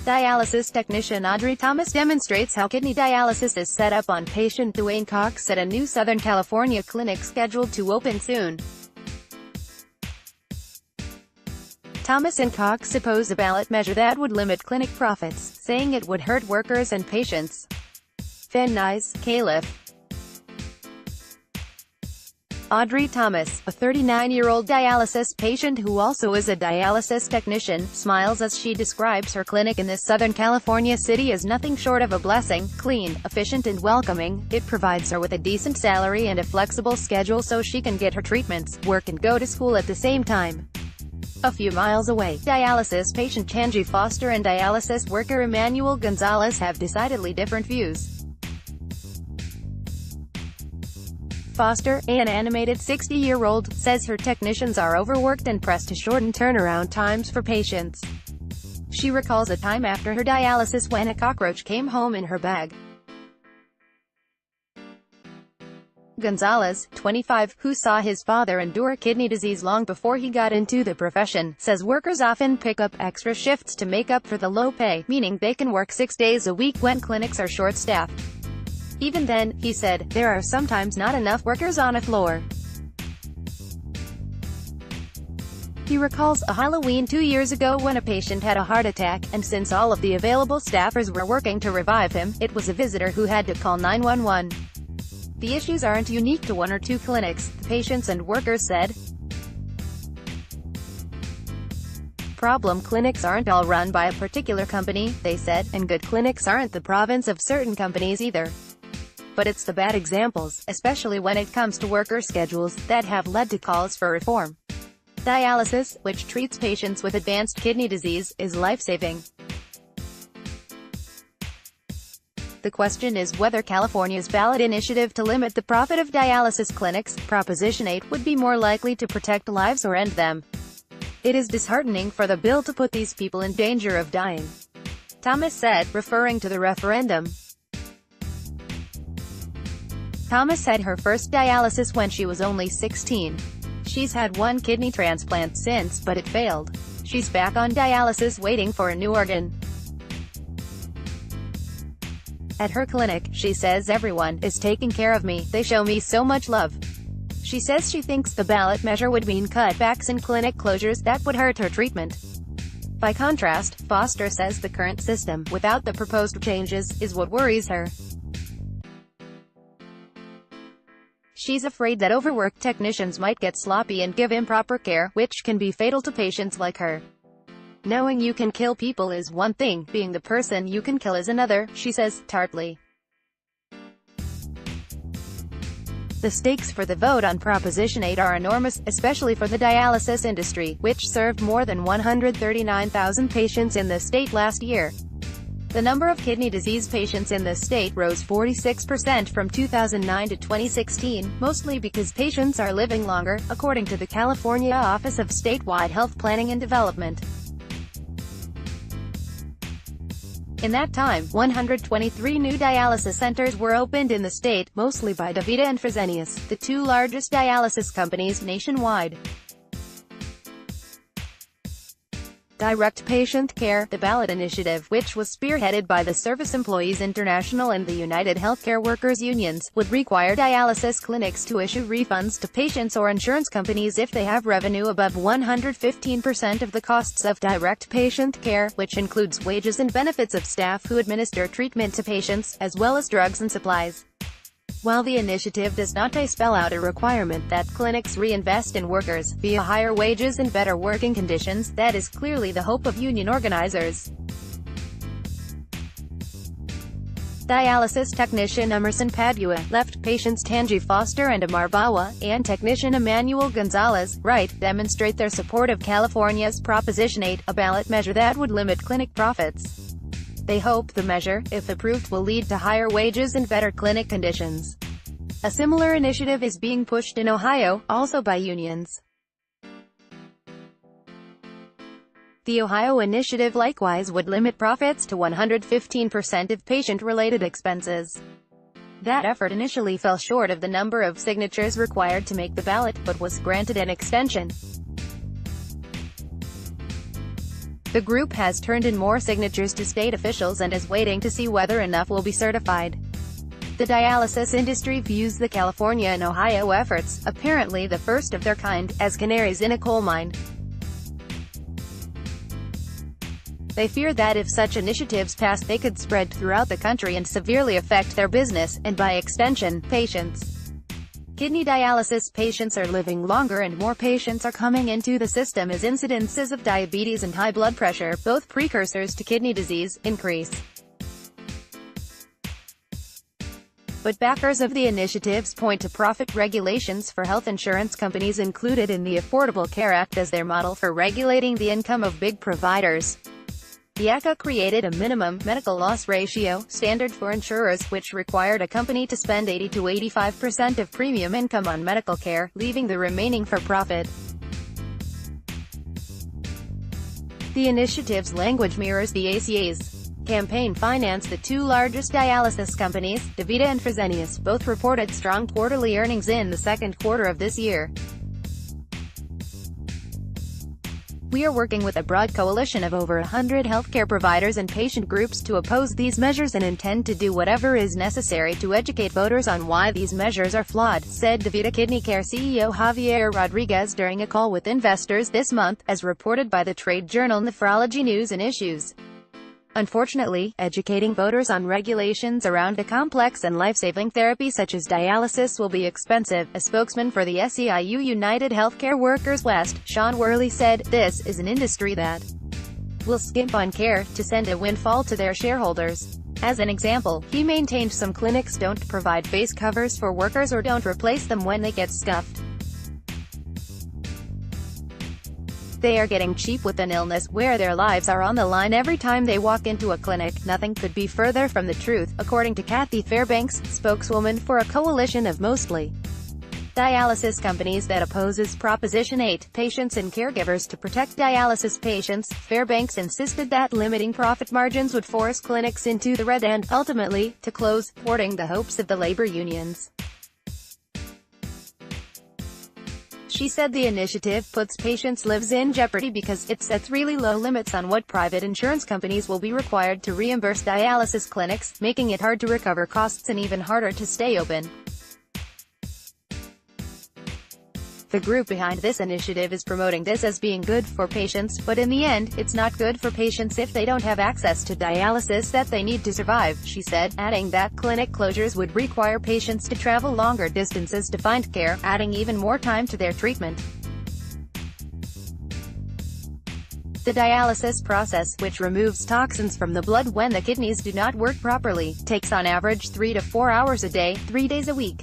Dialysis technician Audrey Thomas demonstrates how kidney dialysis is set up on patient Dwayne Cox at a new Southern California clinic scheduled to open soon. Thomas and Cox oppose a ballot measure that would limit clinic profits, saying it would hurt workers and patients. Van Nuys, Caliph. Audrey Thomas, a 39-year-old dialysis patient who also is a dialysis technician, smiles as she describes her clinic in this Southern California city as nothing short of a blessing. Clean, efficient and welcoming, it provides her with a decent salary and a flexible schedule so she can get her treatments, work and go to school at the same time. A few miles away, dialysis patient Tangi Foster and dialysis worker Emmanuel Gonzalez have decidedly different views. Foster, an animated 60-year-old, says her technicians are overworked and pressed to shorten turnaround times for patients. She recalls a time after her dialysis when a cockroach came home in her bag. Gonzalez, 25, who saw his father endure kidney disease long before he got into the profession, says workers often pick up extra shifts to make up for the low pay, meaning they can work 6 days a week when clinics are short-staffed. Even then, he said, there are sometimes not enough workers on a floor. He recalls a Halloween 2 years ago when a patient had a heart attack, and since all of the available staffers were working to revive him, it was a visitor who had to call 911. The issues aren't unique to one or two clinics, the patients and workers said. Problem clinics aren't all run by a particular company, they said, and good clinics aren't the province of certain companies either. But it's the bad examples, especially when it comes to worker schedules, that have led to calls for reform. Dialysis, which treats patients with advanced kidney disease, is life-saving. The question is whether California's ballot initiative to limit the profit of dialysis clinics, Proposition 8, would be more likely to protect lives or end them. It is disheartening for the bill to put these people in danger of dying, Thomas said, referring to the referendum. Thomas had her first dialysis when she was only 16. She's had one kidney transplant since, but it failed. She's back on dialysis waiting for a new organ. At her clinic, she says everyone is taking care of me, they show me so much love. She says she thinks the ballot measure would mean cutbacks and clinic closures that would hurt her treatment. By contrast, Foster says the current system, without the proposed changes, is what worries her. She's afraid that overworked technicians might get sloppy and give improper care, which can be fatal to patients like her. Knowing you can kill people is one thing, being the person you can kill is another, she says, tartly. The stakes for the vote on Proposition 8 are enormous, especially for the dialysis industry, which served more than 139,000 patients in the state last year. The number of kidney disease patients in the state rose 46% from 2009 to 2016, mostly because patients are living longer, according to the California Office of Statewide Health Planning and Development. In that time, 123 new dialysis centers were opened in the state, mostly by DaVita and Fresenius, the two largest dialysis companies nationwide. Direct Patient Care, the ballot initiative, which was spearheaded by the Service Employees International and the United Healthcare Workers Unions, would require dialysis clinics to issue refunds to patients or insurance companies if they have revenue above 115% of the costs of direct patient care, which includes wages and benefits of staff who administer treatment to patients, as well as drugs and supplies. While the initiative does not spell out a requirement that clinics reinvest in workers, via higher wages and better working conditions, that is clearly the hope of union organizers. Dialysis technician Emerson Padua, left patients Tangi Foster and Amar Bawa, and technician Emmanuel Gonzalez, right, demonstrate their support of California's Proposition 8, a ballot measure that would limit clinic profits. They hope the measure, if approved, will lead to higher wages and better clinic conditions. A similar initiative is being pushed in Ohio, also by unions. The Ohio initiative likewise would limit profits to 115% of patient-related expenses. That effort initially fell short of the number of signatures required to make the ballot, but was granted an extension. The group has turned in more signatures to state officials and is waiting to see whether enough will be certified. The dialysis industry views the California and Ohio efforts, apparently the first of their kind, as canaries in a coal mine. They fear that if such initiatives pass, they could spread throughout the country and severely affect their business, and by extension, patients. Kidney dialysis patients are living longer and more patients are coming into the system as incidences of diabetes and high blood pressure, both precursors to kidney disease, increase. But backers of the initiatives point to profit regulations for health insurance companies included in the Affordable Care Act as their model for regulating the income of big providers. The ACA created a minimum medical loss ratio standard for insurers, which required a company to spend 80 to 85% of premium income on medical care, leaving the remaining for profit. The initiative's language mirrors the ACA's campaign finance. The two largest dialysis companies, DaVita and Fresenius, both reported strong quarterly earnings in the second quarter of this year. We are working with a broad coalition of over 100 healthcare providers and patient groups to oppose these measures and intend to do whatever is necessary to educate voters on why these measures are flawed, said DaVita Kidney Care CEO Javier Rodriguez during a call with investors this month, as reported by the trade journal Nephrology News and Issues. Unfortunately, educating voters on regulations around a complex and life-saving therapy such as dialysis will be expensive, a spokesman for the SEIU United Healthcare Workers West, Sean Worley, said. This is an industry that will skimp on care to send a windfall to their shareholders. As an example, he maintained some clinics don't provide face covers for workers or don't replace them when they get stuffed. They are getting cheap with an illness where their lives are on the line every time they walk into a clinic. Nothing could be further from the truth, according to Kathy Fairbanks, spokeswoman for a coalition of mostly dialysis companies that opposes Proposition 8, Patients and Caregivers to Protect Dialysis Patients. Fairbanks insisted that limiting profit margins would force clinics into the red and, ultimately, to close, thwarting the hopes of the labor unions. She said the initiative puts patients' lives in jeopardy because it sets really low limits on what private insurance companies will be required to reimburse dialysis clinics, making it hard to recover costs and even harder to stay open. The group behind this initiative is promoting this as being good for patients, but in the end, it's not good for patients if they don't have access to dialysis that they need to survive, she said, adding that clinic closures would require patients to travel longer distances to find care, adding even more time to their treatment. The dialysis process, which removes toxins from the blood when the kidneys do not work properly, takes on average 3 to 4 hours a day, 3 days a week.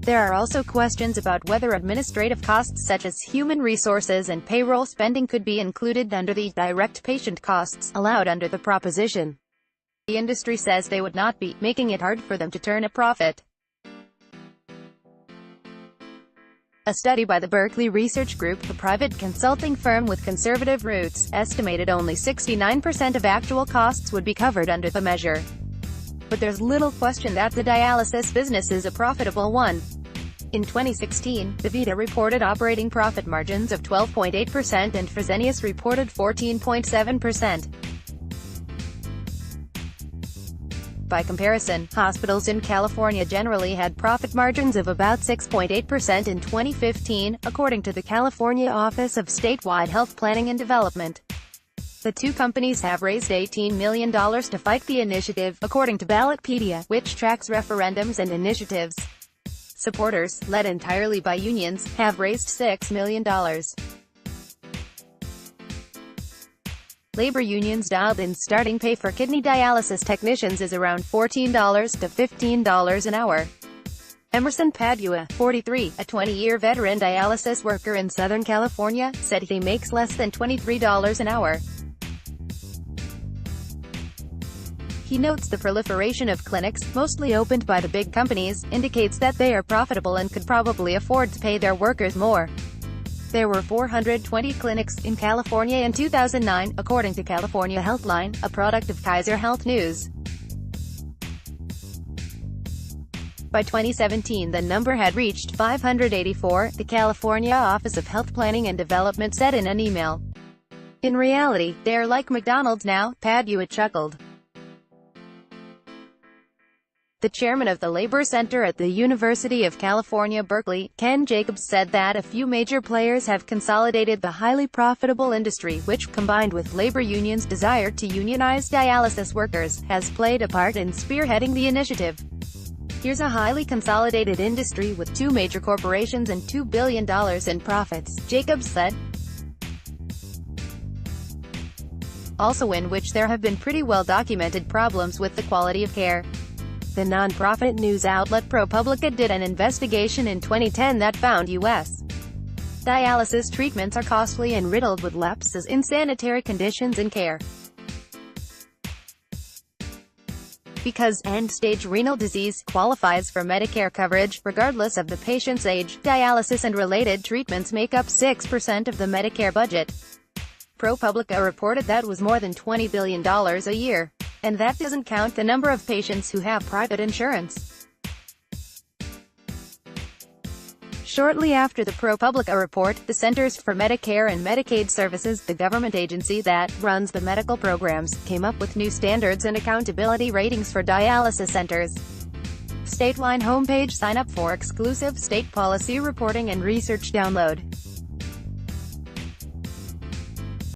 There are also questions about whether administrative costs such as human resources and payroll spending could be included under the direct patient costs allowed under the proposition. The industry says they would not be, making it hard for them to turn a profit. A study by the Berkeley Research Group, a private consulting firm with conservative roots, estimated only 69% of actual costs would be covered under the measure. But there's little question that the dialysis business is a profitable one. In 2016, DaVita reported operating profit margins of 12.8% and Fresenius reported 14.7%. By comparison, hospitals in California generally had profit margins of about 6.8% in 2015, according to the California Office of Statewide Health Planning and Development. The two companies have raised $18 million to fight the initiative, according to Ballotpedia, which tracks referendums and initiatives. Supporters, led entirely by unions, have raised $6 million. Labor unions dialed in starting pay for kidney dialysis technicians is around $14 to $15 an hour. Emerson Padua, 43, a 20-year veteran dialysis worker in Southern California, said he makes less than $23 an hour. He notes the proliferation of clinics, mostly opened by the big companies, indicates that they are profitable and could probably afford to pay their workers more. There were 420 clinics in California in 2009, according to California Healthline, a product of Kaiser Health News. By 2017 the number had reached 584, the California Office of Health Planning and Development said in an email. In reality, they're like McDonald's now, Pat Hewitt chuckled. The chairman of the Labor Center at the University of California, Berkeley, Ken Jacobs, said that a few major players have consolidated the highly profitable industry, which, combined with labor unions' desire to unionize dialysis workers, has played a part in spearheading the initiative. Here's a highly consolidated industry with two major corporations and $2 billion in profits, Jacobs said. Also in which there have been pretty well-documented problems with the quality of care. The non-profit news outlet ProPublica did an investigation in 2010 that found U.S. dialysis treatments are costly and riddled with lapses in sanitary conditions and care. Because end-stage renal disease qualifies for Medicare coverage, regardless of the patient's age, dialysis and related treatments make up 6% of the Medicare budget. ProPublica reported that was more than $20 billion a year. And that doesn't count the number of patients who have private insurance. Shortly after the ProPublica report, the Centers for Medicare and Medicaid Services, the government agency that runs the medical programs, came up with new standards and accountability ratings for dialysis centers. Stateline homepage. Sign up for exclusive state policy reporting and research download.